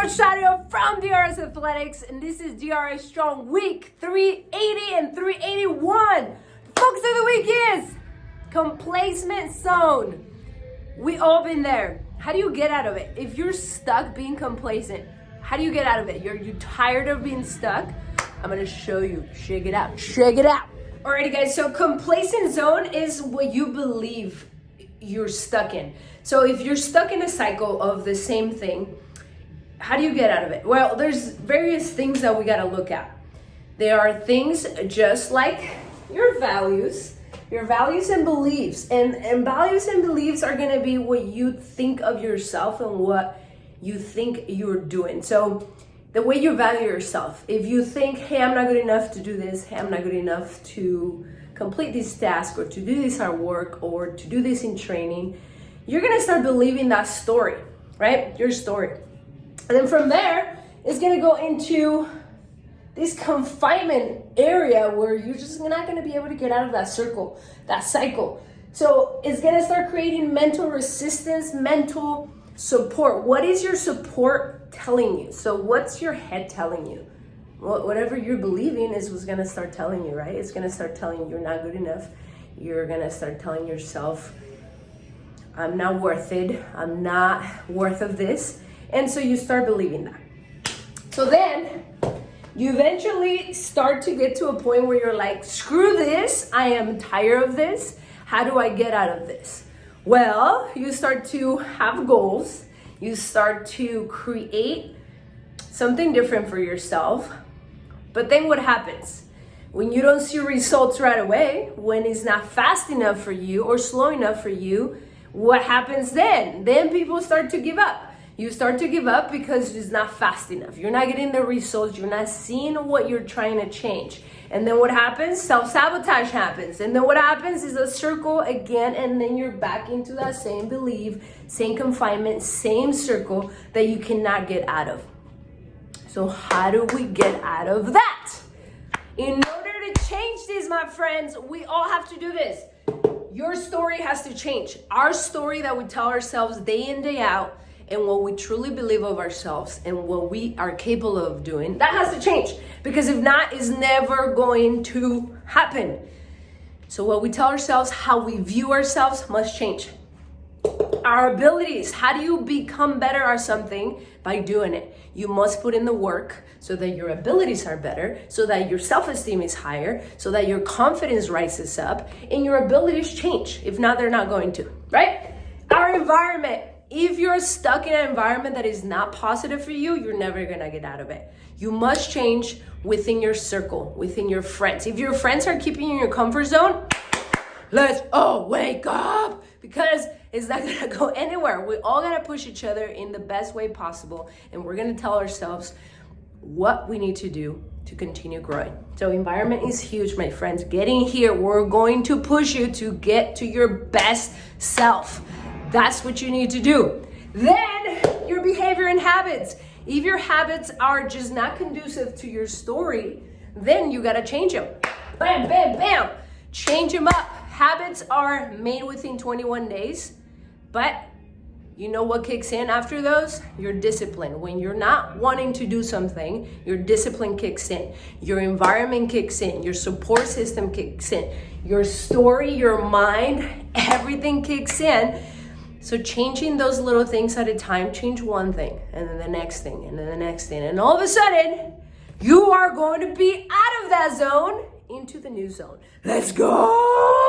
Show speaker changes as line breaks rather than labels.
Coach Sadio from DRS Athletics, and this is DRS Strong Week 380 and 381. The focus of the week is complacent zone. We all been there. How do you get out of it? If you're stuck being complacent, how do you get out of it? You're tired of being stuck? I'm gonna show you. Check it out. Check it out. Alrighty, guys. So complacent zone is what you believe you're stuck in. So if you're stuck in a cycle of the same thing, how do you get out of it? Well, there's various things that we got to look at. There are things just like your values and beliefs. And values and beliefs are going to be what you think of yourself and what you think you're doing. So the way you value yourself, if you think, hey, I'm not good enough to do this, hey, I'm not good enough to complete this task or to do this at work or to do this in training, you're going to start believing that story, right? Your story. And then from there, it's going to go into this confinement area where you're just not going to be able to get out of that circle, that cycle. So it's going to start creating mental resistance, mental support. What is your support telling you? So what's your head telling you? Well, whatever you're believing is what's going to start telling you, right? It's going to start telling you you're not good enough. You're going to start telling yourself, I'm not worth it. I'm not worth of this. And so you start believing that. So then you eventually start to get to a point where you're like, screw this. I am tired of this. How do I get out of this? Well, you start to have goals. You start to create something different for yourself. But then what happens? When you don't see results right away, when it's not fast enough for you or slow enough for you, what happens then? Then people start to give up. You start to give up because it's not fast enough. You're not getting the results. You're not seeing what you're trying to change. And then what happens? Self-sabotage happens. And then what happens is a circle again, and then you're back into that same belief, same confinement, same circle that you cannot get out of. So how do we get out of that? In order to change this, my friends, we all have to do this. Your story has to change. Our story that we tell ourselves day in, day out, and what we truly believe of ourselves and what we are capable of doing, that has to change. Because if not, it's never going to happen. So what we tell ourselves, how we view ourselves must change. Our abilities, how do you become better at something? By doing it. You must put in the work so that your abilities are better, so that your self-esteem is higher, so that your confidence rises up, and your abilities change. If not, they're not going to, right? Our environment. If you're stuck in an environment that is not positive for you, you're never gonna get out of it. You must change within your circle, within your friends. If your friends are keeping you in your comfort zone, let's all wake up, because it's not gonna go anywhere. We all gotta push each other in the best way possible, and we're gonna tell ourselves what we need to do to continue growing. So environment is huge, my friends. Getting here, we're going to push you to get to your best self. That's what you need to do. Then your behavior and habits. If your habits are just not conducive to your story, then you gotta change them. Bam, bam, bam. Change them up. Habits are made within 21 days, but you know what kicks in after those? Your discipline. When you're not wanting to do something, your discipline kicks in. Your environment kicks in. Your support system kicks in. Your story, your mind, everything kicks in. So changing those little things at a time, change one thing, and then the next thing, and then the next thing. And all of a sudden, you are going to be out of that zone into the new zone. Let's go!